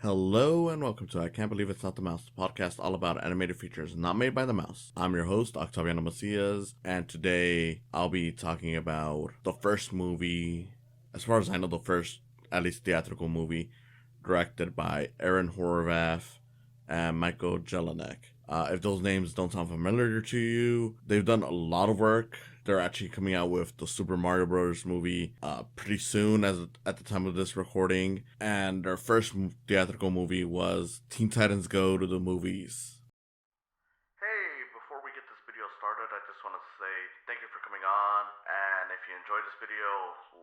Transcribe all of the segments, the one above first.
Hello and welcome to I Can't Believe It's Not the Mouse, the podcast all about animated features not made by the mouse. I'm your host, Octaviano, and today I'll be talking about the first movie, as far as I know, the first, at least theatrical movie, directed by Aaron Horvath and Michael Jelinek. If those names don't sound familiar to you, they've done a lot of work. They're actually coming out with the Super Mario Bros. Movie pretty soon at the time of this recording. And their first theatrical movie was Teen Titans Go to the Movies. Hey, before we get this video started, I just want to say thank you for coming on. And if you enjoyed this video,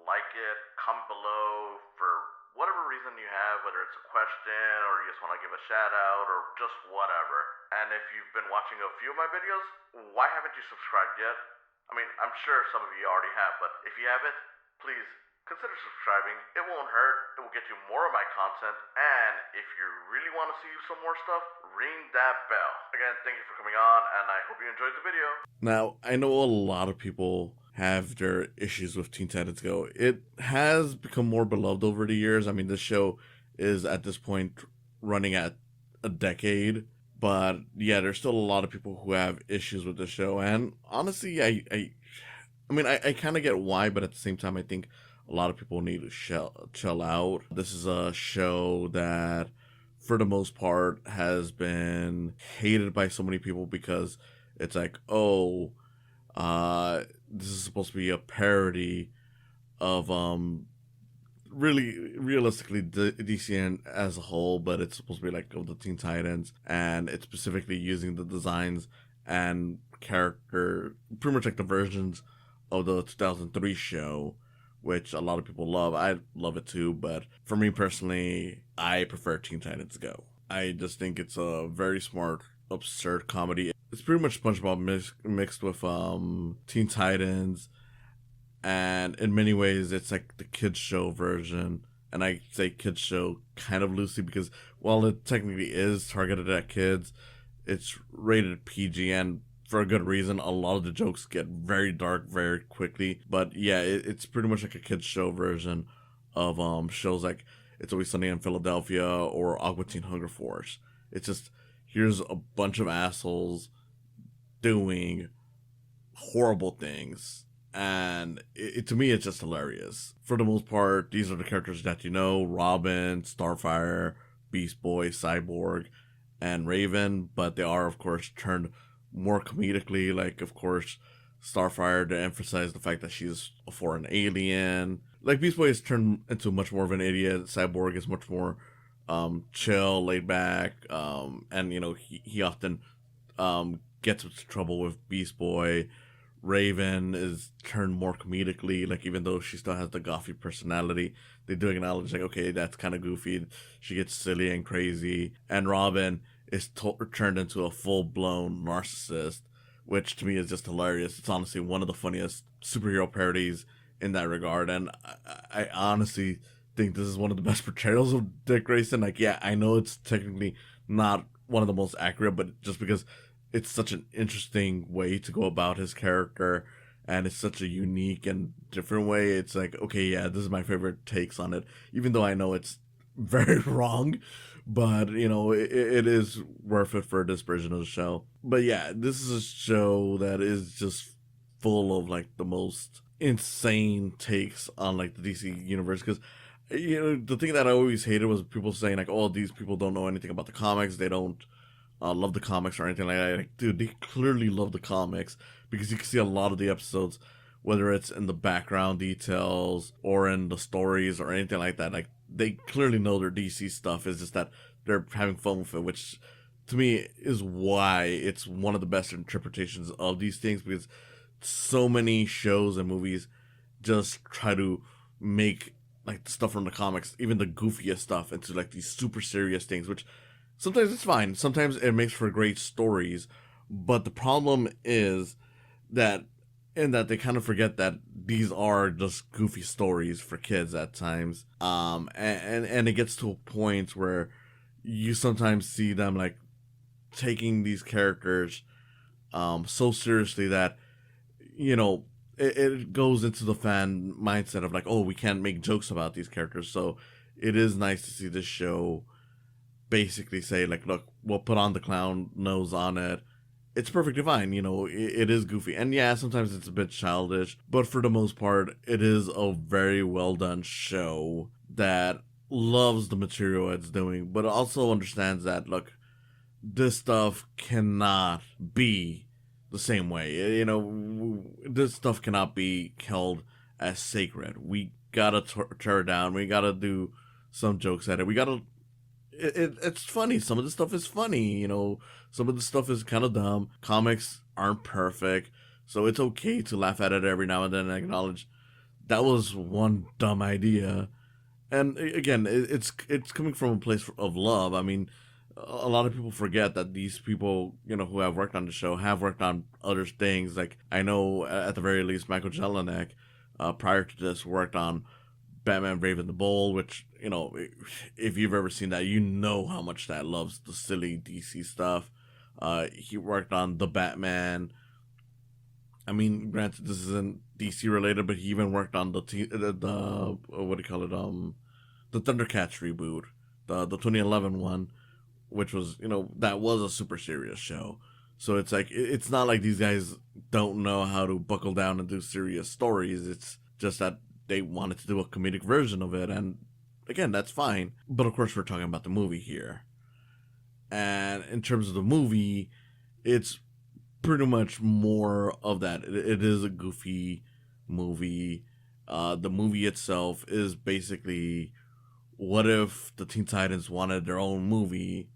like it, comment below for whatever reason you have, whether it's a question or you just want to give a shout out or just whatever. And if you've been watching a few of my videos, why haven't you subscribed yet? I mean, I'm sure some of you already have, but if you haven't, please consider subscribing. It won't hurt. It will get you more of my content. And if you really want to see some more stuff, ring that bell. Again, thank you for coming on, and I hope you enjoyed the video. Now, I know a lot of people have their issues with Teen Titans Go. It has become more beloved over the years. I mean, this show is at this point running at a decade. But yeah, there's still a lot of people who have issues with the show, and honestly, I mean, I kind of get why, but at the same time, I think a lot of people need to chill out. This is a show that, for the most part, has been hated by so many people because it's like, oh, this is supposed to be a parody of really realistically DC as a whole, but it's supposed to be like of the Teen Titans, and it's specifically using the designs and character, pretty much like the versions of the 2003 show, which a lot of people love. I love it too, but for me personally, I prefer Teen Titans Go. I just think it's a very smart, absurd comedy. It's pretty much SpongeBob mixed with Teen Titans. And in many ways, it's like the kids show version. And I say kids show kind of loosely because while it technically is targeted at kids, it's rated PG, and for a good reason. A lot of the jokes get very dark very quickly. But yeah, it's pretty much like a kids show version of shows like It's Always Sunny in Philadelphia or Aqua Teen Hunger Force. It's just, here's a bunch of assholes doing horrible things. And to me, it's just hilarious. For the most part, these are the characters that you know: Robin, Starfire, Beast Boy, Cyborg, and Raven. But they are, of course, turned more comedically. Like, of course, Starfire, to emphasize the fact that she's a foreign alien. Like, Beast Boy is turned into much more of an idiot. Cyborg is much more chill, laid back. And, you know, he often gets into trouble with Beast Boy. Raven is turned more comedically, like, even though she still has the gothy personality, they do acknowledge, like, okay, that's kind of goofy. She gets silly and crazy. And Robin is turned into a full-blown narcissist, which to me is just hilarious. It's honestly one of the funniest superhero parodies in that regard. And I honestly think this is one of the best portrayals of Dick Grayson. Like, yeah, I know it's technically not one of the most accurate, but just because it's such an interesting way to go about his character, and it's such a unique and different way. It's like, okay, yeah, this is my favorite takes on it, even though I know it's very wrong, but, you know, it is worth it for this version of the show. But yeah, this is a show that is just full of, like, the most insane takes on, like, the DC universe, because, you know, the thing that I always hated was people saying, like, oh, these people don't know anything about the comics, they don't love the comics or anything like that. Like, dude, they clearly love the comics, because you can see a lot of the episodes, whether it's in the background details or in the stories or anything like that, like, they clearly know their DC stuff. It's just that they're having fun with it, which to me is why it's one of the best interpretations of these things, because so many shows and movies just try to make, like, the stuff from the comics, even the goofiest stuff, into, like, these super serious things, which sometimes it's fine. Sometimes it makes for great stories. But the problem is that they kind of forget that these are just goofy stories for kids at times. And it gets to a point where you sometimes see them, like, taking these characters so seriously that, you know, it goes into the fan mindset of, like, oh, we can't make jokes about these characters. So it is nice to see this show basically say like, look, we'll put on the clown nose on it. It's perfectly fine, it is goofy. And yeah, sometimes it's a bit childish, but for the most part, it is a very well done show that loves the material it's doing, but also understands that, look, this stuff cannot be the same way. This stuff cannot be held as sacred. We gotta tear it down. We gotta do some jokes at it. We gotta. It's funny. Some of the stuff is funny. Some of the stuff is kind of dumb. Comics aren't perfect, so it's okay to laugh at it every now and then and acknowledge that was one dumb idea. And again, it's coming from a place of love. I mean, a lot of people forget that these people, who have worked on the show have worked on other things. Like, I know at the very least, Michael Jelinek, prior to this, worked on Batman Brave and the Bold, which, if you've ever seen that, how much that loves the silly DC stuff. He worked on The Batman. I mean, granted, this isn't DC related, but he even worked on the what do you call it? The Thundercats reboot, the 2011 one, which was, that was a super serious show. So it's like, it's not like these guys don't know how to buckle down and do serious stories. It's just that they wanted to do a comedic version of it. And again, that's fine. But of course, we're talking about the movie here. And in terms of the movie, it's pretty much more of that. It is a goofy movie. The movie itself is basically, what if the Teen Titans wanted their own movie?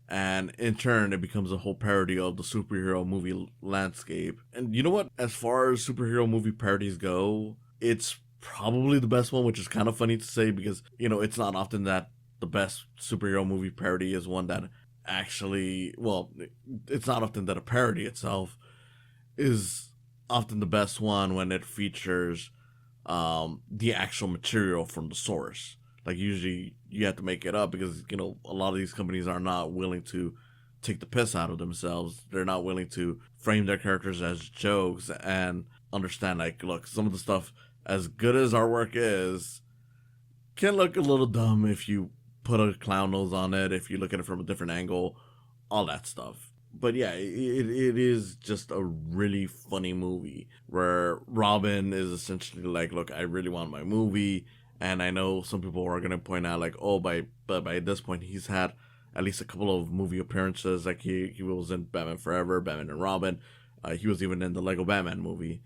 And in turn, it becomes a whole parody of the superhero movie landscape. And you know what? As far as superhero movie parodies go, it's probably the best one, which is kind of funny to say because, it's not often that the best superhero movie parody is one that actually, well, it's not often that a parody itself is often the best one when it features the actual material from the source. Like, usually you have to make it up because, a lot of these companies are not willing to take the piss out of themselves. They're not willing to frame their characters as jokes and understand, like, look, some of the stuff, as good as our work is, can look a little dumb if you put a clown nose on it, if you look at it from a different angle, all that stuff. But yeah, it is just a really funny movie where Robin is essentially like, look, I really want my movie. And I know some people are going to point out, like, oh, by this point, he's had at least a couple of movie appearances. Like, he was in Batman Forever, Batman and Robin. He was even in the Lego Batman movie.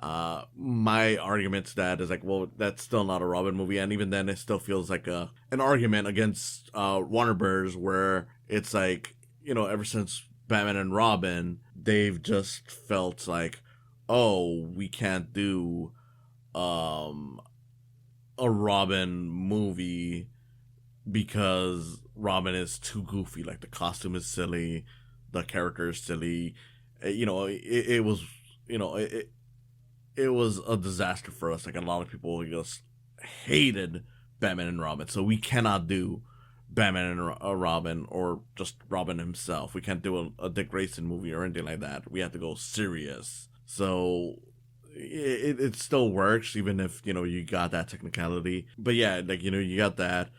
My argument to that is, like, well, that's still not a Robin movie. And even then, it still feels like an argument against Warner Bros. Where it's like, ever since Batman and Robin, they've just felt like, oh, we can't do a Robin movie because Robin is too goofy. Like, the costume is silly, the character is silly. It was, it was a disaster for us. Like, a lot of people just hated Batman and Robin, so we cannot do Batman and Robin or just Robin himself. We can't do a Dick Grayson movie or anything like that. We have to go serious. So it still works, even if, you got that technicality. But yeah, like, you got that.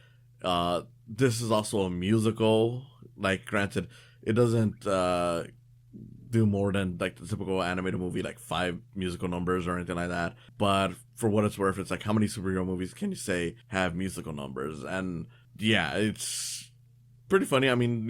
This is also a musical. Like, granted, it doesn't do more than, like, the typical animated movie, like 5 musical numbers or anything like that. But for what it's worth, it's like, how many superhero movies can you say have musical numbers? And yeah, it's pretty funny. I mean,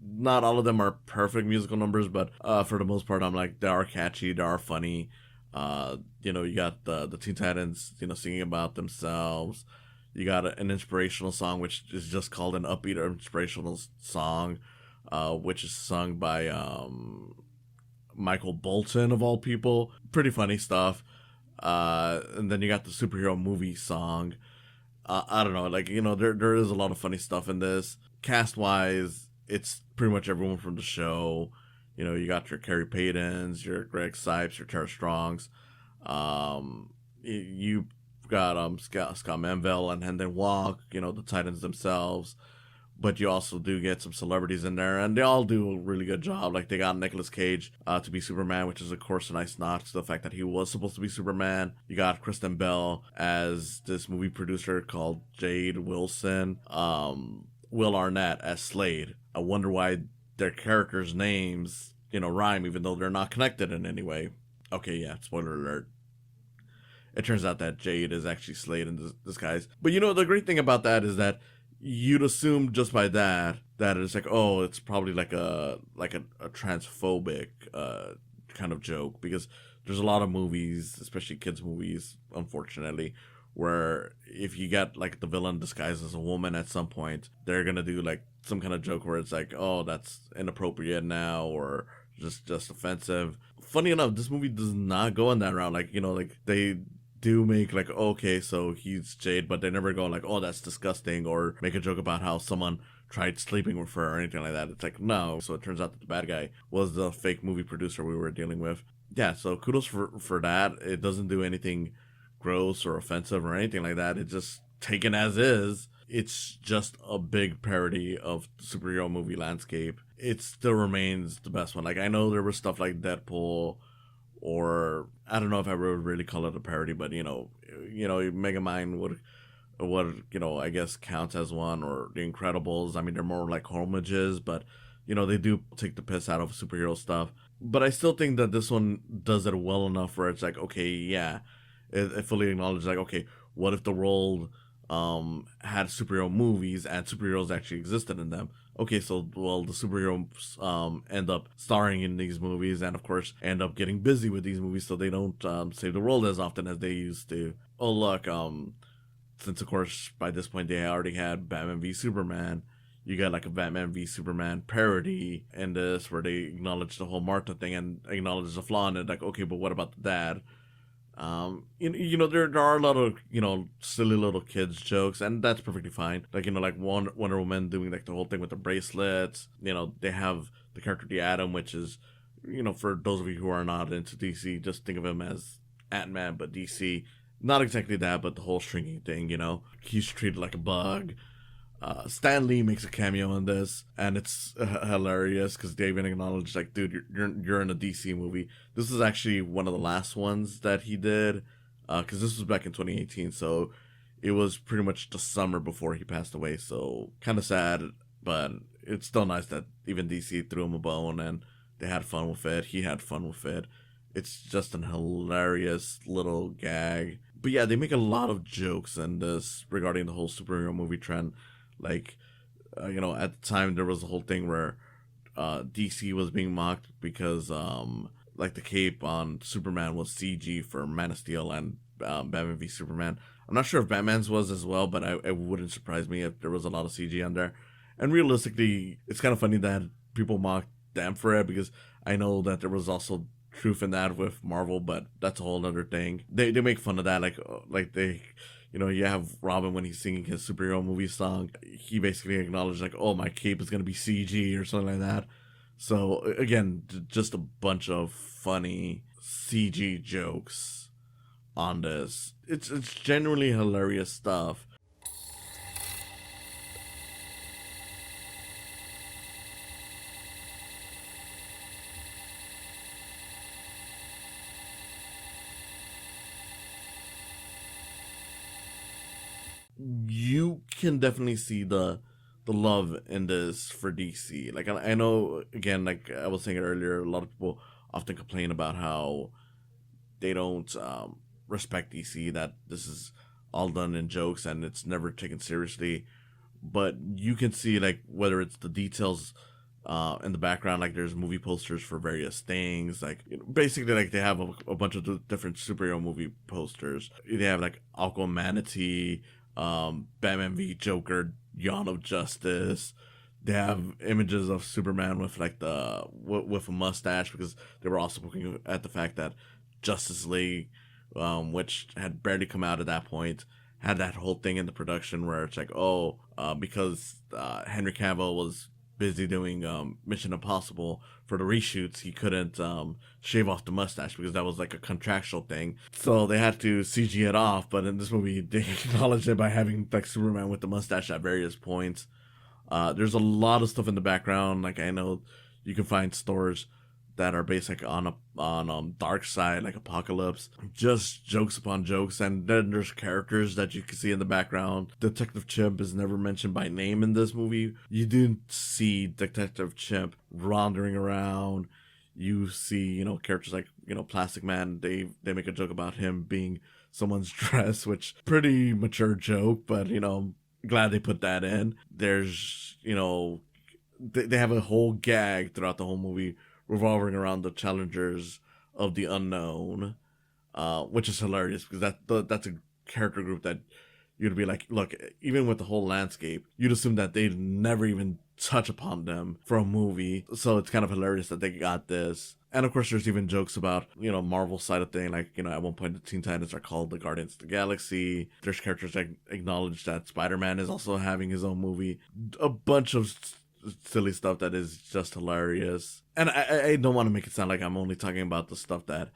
not all of them are perfect musical numbers, but for the most part, I'm like, they are catchy, they are funny. You got the Teen Titans, singing about themselves. You got an inspirational song, which is just called an upbeat or inspirational song, which is sung by Michael Bolton, of all people. Pretty funny stuff. And then you got the superhero movie song. I don't know, like, there is a lot of funny stuff in this. Cast-wise, it's pretty much everyone from the show. You got your Carrie Paytons, your Greg Sipes, your Tara Strongs. You got Scott Manville and Hendon Walk, the Titans themselves. But you also do get some celebrities in there, and they all do a really good job. Like, they got Nicolas Cage to be Superman, which is, of course, a nice nod to the fact that he was supposed to be Superman. You got Kristen Bell as this movie producer called Jade Wilson, Will Arnett as Slade. I wonder why their characters' names, rhyme even though they're not connected in any way. Okay, yeah, spoiler alert. It turns out that Jade is actually Slade in disguise. But the great thing about that is that you'd assume just by that it's like, oh, it's probably like a transphobic kind of joke, because there's a lot of movies, especially kids movies, unfortunately, where if you get like the villain disguised as a woman at some point, they're gonna do like some kind of joke where it's like, oh, that's inappropriate now, or just offensive. Funny enough, this movie does not go in that route. Like, like they do make like, okay, so he's Jade, but they never go like, oh, that's disgusting, or make a joke about how someone tried sleeping with her or anything like that. It's like, no. So it turns out that the bad guy was the fake movie producer we were dealing with. Yeah, so kudos for that. It doesn't do anything gross or offensive or anything like that. It's just taken as is. It's just a big parody of the superhero movie landscape. It still remains the best one. Like, I know there was stuff like Deadpool, or I don't know if I would really call it a parody, but Megamind would I guess counts as one, or The Incredibles. I mean, they're more like homages, but they do take the piss out of superhero stuff. But I still think that this one does it well enough where it's like, okay, yeah, it fully acknowledges, like, okay, what if the world had superhero movies and superheroes actually existed in them? Okay, so, well, the superheroes end up starring in these movies, and of course end up getting busy with these movies, so they don't save the world as often as they used to. Oh, look, since of course by this point they already had Batman v Superman, you got like a Batman v Superman parody in this, where they acknowledge the whole Martha thing and acknowledge the flaw in it. Like, okay, but what about the dad? There are a lot of silly little kids jokes, and that's perfectly fine. Like, like Wonder Woman doing like the whole thing with the bracelets. They have the character the Atom, which is, for those of you who are not into DC, just think of him as Ant-Man, but DC. Not exactly that, but the whole shrinking thing. He's treated like a bug. Stan Lee makes a cameo in this, and it's hilarious because they even acknowledge, like, dude, you're in a DC movie. This is actually one of the last ones that he did, because this was back in 2018, so it was pretty much the summer before he passed away. So kind of sad, but it's still nice that even DC threw him a bone and they had fun with it. He had fun with it. It's just an hilarious little gag. But yeah, they make a lot of jokes in this regarding the whole superhero movie trend. Like, at the time there was a whole thing where DC was being mocked because like the cape on Superman was CG for Man of Steel and Batman v Superman. I'm not sure if Batman's was as well, but it wouldn't surprise me if there was a lot of CG on there. And realistically, it's kind of funny that people mocked them for it, because I know that there was also truth in that with Marvel, but that's a whole other thing. They make fun of that, like they, you have Robin when he's singing his superhero movie song. He basically acknowledged, like, oh, my cape is gonna be CG or something like that. So again, just a bunch of funny CG jokes on this. It's genuinely hilarious stuff. You can definitely see the love in this for DC. Like, I know, again, like I was saying earlier, a lot of people often complain about how they don't respect DC, that this is all done in jokes and it's never taken seriously. But you can see, like, whether it's the details in the background, like there's movie posters for various things, like basically, like they have a bunch of different superhero movie posters. They have like Aquamanatee, Batman v Joker, Yawn of Justice. They have images of Superman with like with a mustache, because they were also looking at the fact that Justice League, which had barely come out at that point, had that whole thing in the production where it's like, because Henry Cavill was busy doing Mission Impossible for the reshoots, he couldn't shave off the mustache because that was like a contractual thing. So they had to CG it off, but in this movie they acknowledged it by having like Superman with the mustache at various points. There's a lot of stuff in the background. Like, I know you can find stores that are based like on dark side, like apocalypse, just jokes upon jokes. And then there's characters that you can see in the background. Detective Chimp is never mentioned by name in this movie. You didn't see Detective Chimp wandering around. You see, characters like, Plastic Man. They make a joke about him being someone's dress, which pretty mature joke, but glad they put that in. There's, they have a whole gag throughout the whole movie revolving around the challengers of the unknown, which is hilarious because that's a character group that you'd be like, look, even with the whole landscape, you'd assume that they'd never even touch upon them for a movie. So it's kind of hilarious that they got this. And of course, there's even jokes about, Marvel side of thing. Like, at one point, the Teen Titans are called the Guardians of the Galaxy. There's characters that acknowledge that Spider-Man is also having his own movie. A bunch of silly stuff that is just hilarious. And I don't want to make it sound like I'm only talking about the stuff that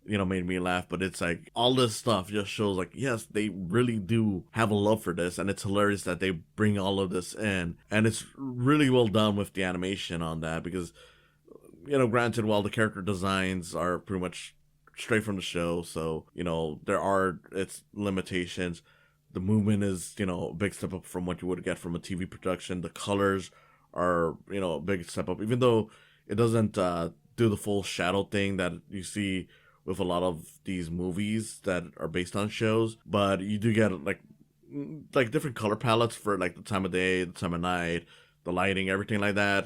made me laugh, but it's like all this stuff just shows like, yes, they really do have a love for this, and it's hilarious that they bring all of this in, and it's really well done with the animation on that because, granted, while the character designs are pretty much straight from the show, so there are its limitations. The movement is a big step up from what you would get from a TV production. The colors are a big step up, even though it doesn't do the full shadow thing that you see with a lot of these movies that are based on shows, but you do get like different color palettes for like the time of day, the time of night, the lighting, everything like that.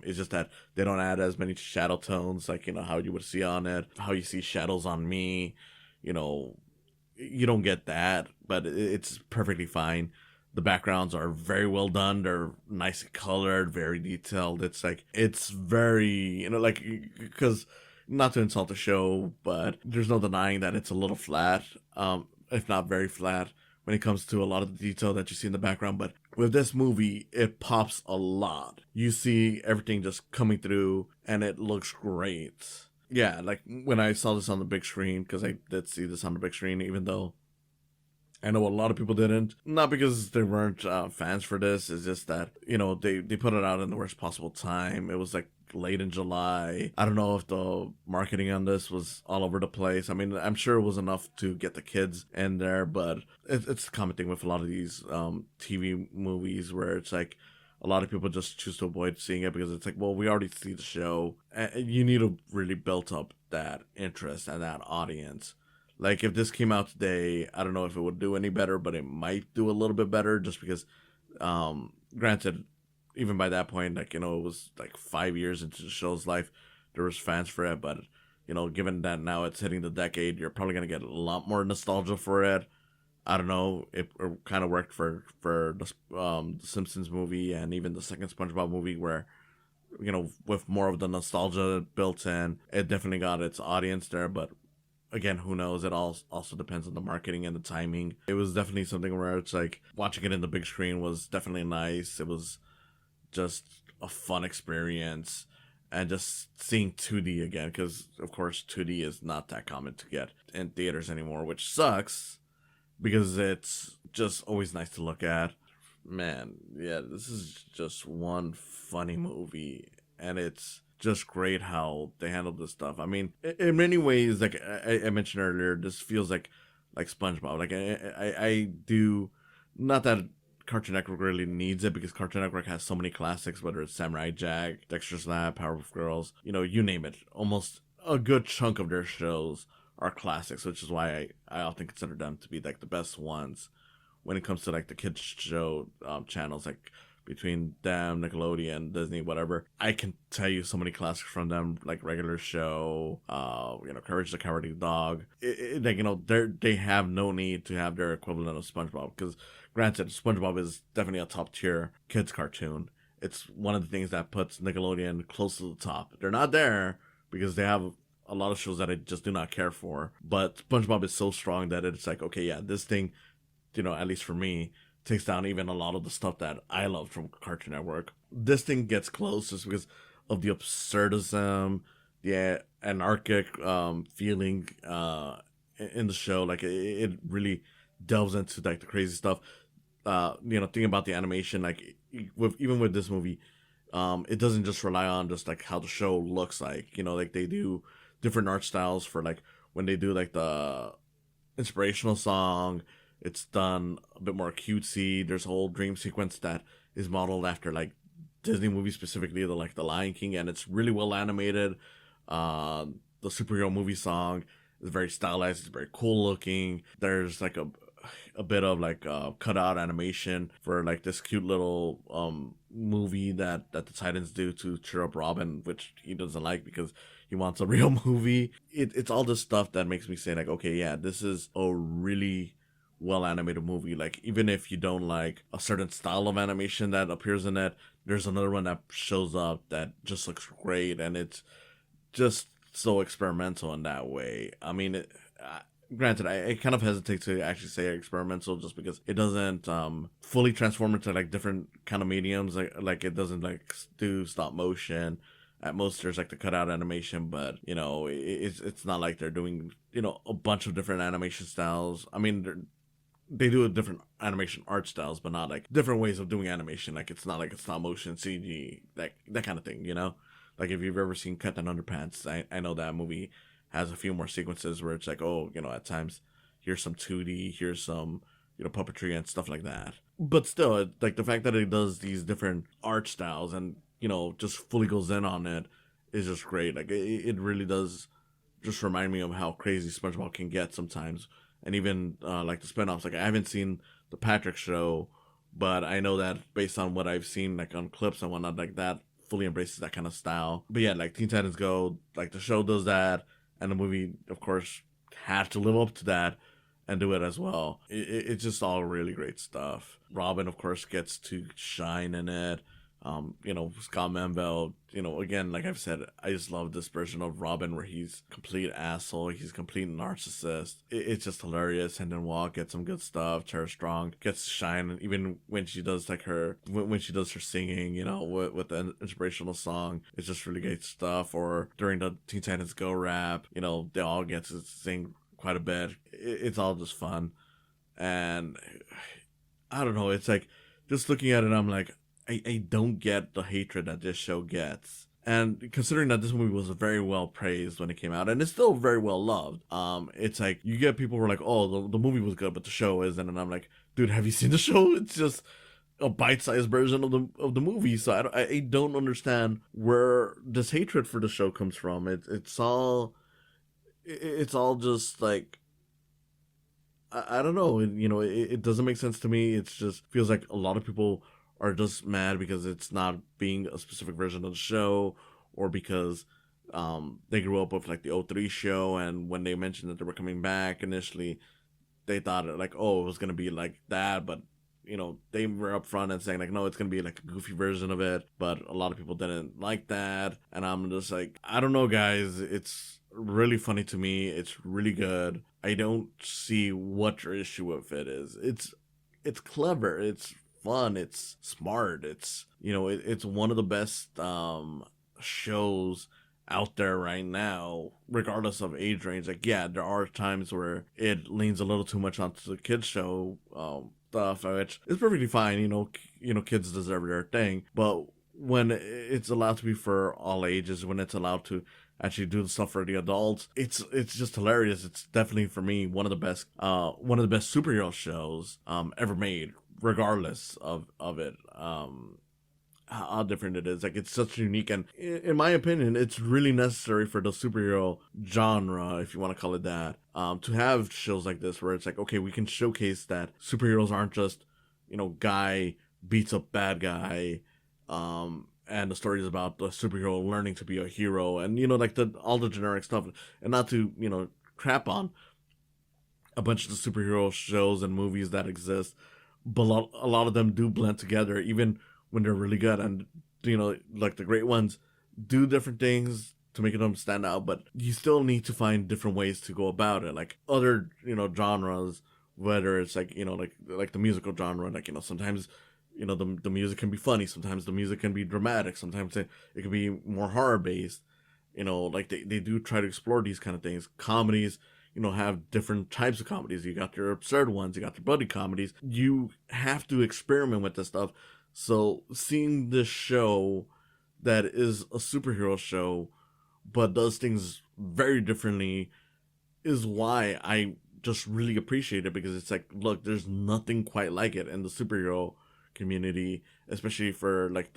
It's just that they don't add as many shadow tones like how you would see on it, how you see shadows on me. You don't get that, but it's perfectly fine. The backgrounds are very well done. They're nicely colored, very detailed. It's very, because not to insult the show, but there's no denying that it's a little flat, if not very flat, when it comes to a lot of the detail that you see in the background. But with this movie, it pops a lot. You see everything just coming through, and it looks great. Yeah, like when I saw this on the big screen, because I did see this on the big screen, even though I know a lot of people didn't. Not because they weren't fans for this. It's just that, they put it out in the worst possible time. It was like late in July. I don't know if the marketing on this was all over the place. I mean, I'm sure it was enough to get the kids in there, but it's a common thing with a lot of these TV movies where it's like a lot of people just choose to avoid seeing it because it's like, well, we already see the show. And you need to really build up that interest and that audience. Like, if this came out today, I don't know if it would do any better, but it might do a little bit better just because, granted, even by that point, like, it was like 5 years into the show's life, there was fans for it, but, given that now it's hitting the decade, you're probably going to get a lot more nostalgia for it. I don't know, it kind of worked for the Simpsons movie and even the second SpongeBob movie where, with more of the nostalgia built in, it definitely got its audience there, but again, who knows? It all also depends on the marketing and the timing. It was definitely something where it's like watching it in the big screen was definitely nice. It was just a fun experience, and just seeing 2D again, because of course 2D is not that common to get in theaters anymore, which sucks because it's just always nice to look at. Man, yeah, this is just one funny movie, and it's just great how they handled this stuff. I mean, in many ways, like I mentioned earlier, this feels like SpongeBob. Like I do, not that Cartoon Network really needs it because Cartoon Network has so many classics, whether it's Samurai Jack, Dexter's Lab, Powerpuff Girls, you name it. Almost a good chunk of their shows are classics, which is why I often consider them to be like the best ones when it comes to like the kids show channels, like between them, Nickelodeon, Disney, whatever. I can tell you so many classics from them, like Regular Show, Courage the Cowardly Dog. They have no need to have their equivalent of SpongeBob because, granted, SpongeBob is definitely a top tier kids cartoon. It's one of the things that puts Nickelodeon close to the top. They're not there because they have a lot of shows that I just do not care for. But SpongeBob is so strong that it's like, okay, yeah, this thing, at least for me, takes down even a lot of the stuff that I loved from Cartoon Network. This thing gets close just because of the absurdism, the anarchic feeling in the show. Like it really delves into like the crazy stuff. Thinking about the animation, like even with this movie, It doesn't just rely on just like how the show looks like. Like they do different art styles for like when they do like the inspirational song. It's done a bit more cutesy. There's a whole dream sequence that is modeled after like Disney movies, specifically the Lion King, and it's really well animated. Uh, the superhero movie song is very stylized. It's very cool looking. There's like a bit of like cutout animation for like this cute little movie that the Titans do to cheer up Robin, which he doesn't like because he wants a real movie. It's all this stuff that makes me say like, okay, yeah, this is a really well animated movie. Like even if you don't like a certain style of animation that appears in it, there's another one that shows up that just looks great, and it's just so experimental in that way. I mean, granted, I kind of hesitate to actually say experimental just because it doesn't fully transform into like different kind of mediums. Like it doesn't like do stop motion. At most, there's like the cutout animation, but it's not like they're doing a bunch of different animation styles. I mean, they do a different animation art styles, but not like different ways of doing animation. Like it's not like a stop motion CG, that kind of thing. Like if you've ever seen Cut Down Underpants, I know that movie has a few more sequences where it's like, oh, at times here's some 2D, here's some puppetry and stuff like that. But still, like the fact that it does these different art styles and just fully goes in on it is just great. Like it really does just remind me of how crazy SpongeBob can get sometimes. And even like the spinoffs, like I haven't seen the Patrick Show, but I know that based on what I've seen like on clips and whatnot, like that fully embraces that kind of style. But yeah, like Teen Titans Go, like the show does that, and the movie, of course, has to live up to that and do it as well. It's just all really great stuff. Robin, of course, gets to shine in it. Scott Manville, again, like I've said, I just love this version of Robin where he's complete asshole, he's complete narcissist. It's just hilarious. And then Walt gets some good stuff. Tara Strong gets to shine, even when she does like when she does her singing, with the inspirational song. It's just really great stuff. Or during the Teen Titans Go rap, they all get to sing quite a bit. It's all just fun. And I don't know, it's like, just looking at it, I'm like, I don't get the hatred that this show gets. And considering that this movie was very well praised when it came out, and it's still very well loved, it's like, you get people who are like, oh, the movie was good, but the show isn't. And I'm like, dude, have you seen the show? It's just a bite-sized version of the movie. So I don't understand where this hatred for the show comes from. It's all just like, I don't know. It doesn't make sense to me. It just feels like a lot of people are just mad because it's not being a specific version of the show, or because they grew up with like the O3 show, and when they mentioned that they were coming back initially, they thought like, oh, it was gonna be like that, but they were upfront and saying like, no, it's gonna be like a goofy version of it. But a lot of people didn't like that, and I'm just like, I don't know, guys. It's really funny to me. It's really good. I don't see what your issue with it is. It's clever. It's fun, it's smart, it's it's one of the best shows out there right now, regardless of age range. Like, yeah, there are times where it leans a little too much onto the kids show stuff, which is perfectly fine. Kids deserve their thing, but when it's allowed to be for all ages, when it's allowed to actually do the stuff for the adults, it's just hilarious. It's definitely, for me, one of the best superhero shows ever made, regardless of it, how different it is. Like, it's such unique, and in my opinion, it's really necessary for the superhero genre, if you want to call it that, to have shows like this where it's like, okay, we can showcase that superheroes aren't just guy beats up bad guy, and the story is about the superhero learning to be a hero, and like all the generic stuff, and not to crap on a bunch of the superhero shows and movies that exist. But a lot of them do blend together, even when they're really good. And, like the great ones do different things to make them stand out, but you still need to find different ways to go about it. Like other, genres, whether it's like, like the musical genre, like, sometimes, the music can be funny. Sometimes the music can be dramatic. Sometimes it can be more horror based. Like they do try to explore these kind of things. Comedies, have different types of comedies. You got your absurd ones, you got your buddy comedies. You have to experiment with this stuff. So seeing this show that is a superhero show but does things very differently is why I just really appreciate it, because it's like, look, there's nothing quite like it in the superhero community, especially for like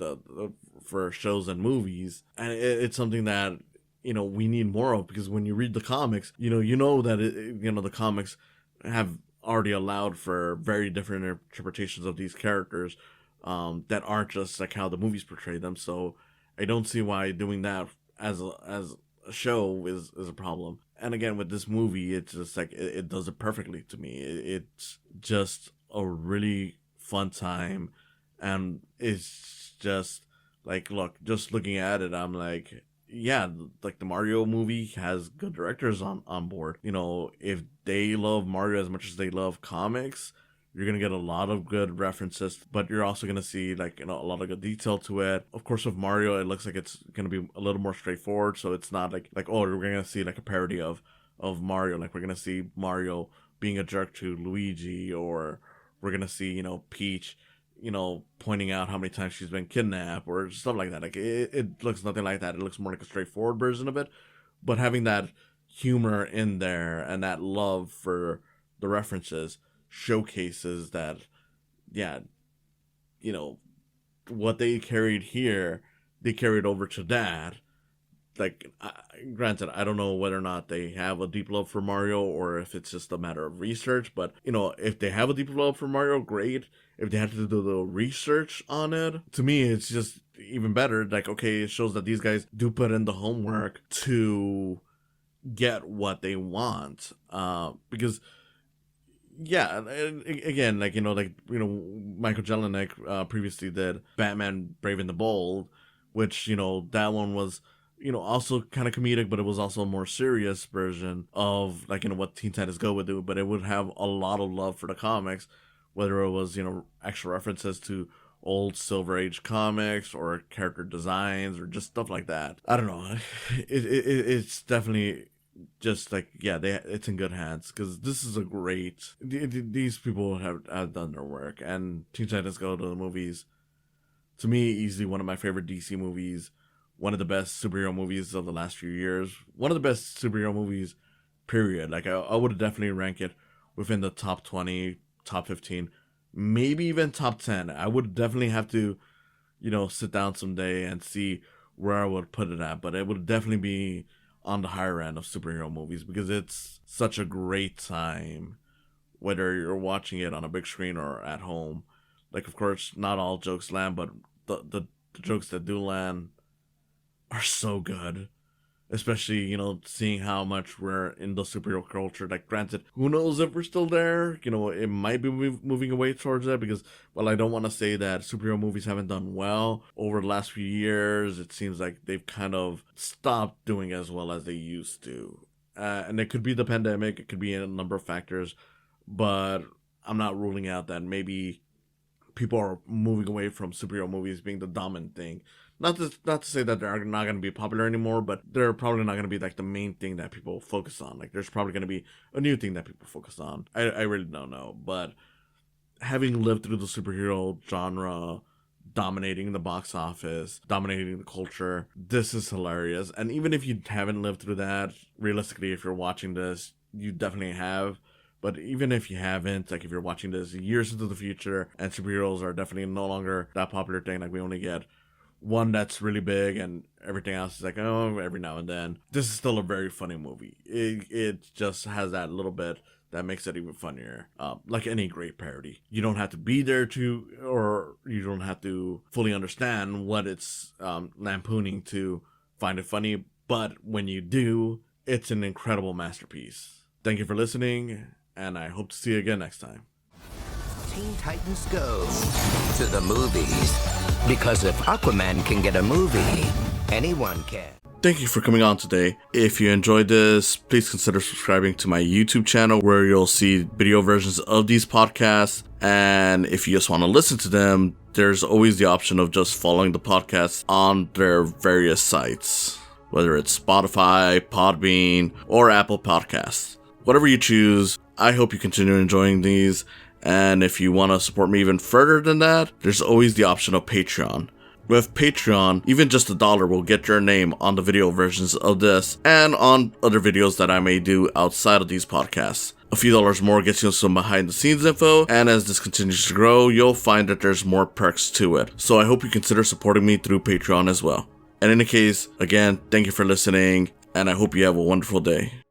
for shows and movies, and it's something that we need more of, because when you read the comics, that the comics have already allowed for very different interpretations of these characters that aren't just like how the movies portray them. So I don't see why doing that as a show is a problem. And again, with this movie, it's just like it does it perfectly to me. It's just a really fun time, and it's just like, look, just looking at it, I'm like, yeah, like the Mario movie has good directors on board. If they love Mario as much as they love comics, you're gonna get a lot of good references, but you're also gonna see like a lot of good detail to it. Of course, with Mario, it looks like it's gonna be a little more straightforward, so it's not like oh, we're gonna see like a parody of Mario. Like we're gonna see Mario being a jerk to Luigi, or we're gonna see Peach, pointing out how many times she's been kidnapped or stuff like that. Like it looks nothing like that. It looks more like a straightforward version of it, but having that humor in there and that love for the references showcases that, yeah, what they carried here, they carried over to that. Like, granted, I don't know whether or not they have a deep love for Mario or if it's just a matter of research, but, if they have a deep love for Mario, great. If they had to do the research on it, to me, it's just even better. Like, okay, it shows that these guys do put in the homework to get what they want. Because, yeah, again, like, Michael Jelenic previously did Batman Brave and the Bold, which, that one was also kind of comedic, but it was also a more serious version of like what Teen Titans Go would do, but it would have a lot of love for the comics, whether it was actual references to old Silver Age comics or character designs or just stuff like that. I don't know. It's definitely just like, yeah, it's in good hands, because this is a great. These people have done their work, and Teen Titans Go to the movies, to me, easily one of my favorite DC movies. One of the best superhero movies of the last few years. One of the best superhero movies, period. Like, I would definitely rank it within the top 20, top 15, maybe even top 10. I would definitely have to, sit down someday and see where I would put it at. But it would definitely be on the higher end of superhero movies, because it's such a great time, whether you're watching it on a big screen or at home. Like, of course, not all jokes land, but the jokes that do land are so good, especially seeing how much we're in the superhero culture. Like, granted, who knows if we're still there. It might be moving away towards that, because, well, I don't want to say that superhero movies haven't done well over the last few years. It seems like they've kind of stopped doing as well as they used to, and it could be the pandemic, it could be a number of factors, but I'm not ruling out that maybe people are moving away from superhero movies being the dominant thing. Not to say that they're not going to be popular anymore, but they're probably not going to be like the main thing that people focus on. Like, there's probably going to be a new thing that people focus on. I really don't know. But having lived through the superhero genre, dominating the box office, dominating the culture, this is hilarious. And even if you haven't lived through that, realistically, if you're watching this, you definitely have. But even if you haven't, like if you're watching this years into the future and superheroes are definitely no longer that popular thing, like we only get one that's really big and everything else is like, oh, every now and then, this is still a very funny movie. It just has that little bit that makes it even funnier. Like any great parody, you don't have to be there to, or you don't have to fully understand what it's lampooning to find it funny, but when you do, it's an incredible masterpiece. Thank you for listening, and I hope to see you again next time. Teen Titans Go to the movies. Because if Aquaman can get a movie, anyone can. Thank you for coming on today. If you enjoyed this, please consider subscribing to my YouTube channel, where you'll see video versions of these podcasts. And if you just want to listen to them, there's always the option of just following the podcast on their various sites, whether it's Spotify, Podbean, or Apple Podcasts. Whatever you choose, I hope you continue enjoying these. And if you want to support me even further than that, there's always the option of Patreon. With Patreon, even just $1 will get your name on the video versions of this and on other videos that I may do outside of these podcasts. A few dollars more gets you some behind the scenes info, and as this continues to grow, you'll find that there's more perks to it. So I hope you consider supporting me through Patreon as well. And in any case, again, thank you for listening, and I hope you have a wonderful day.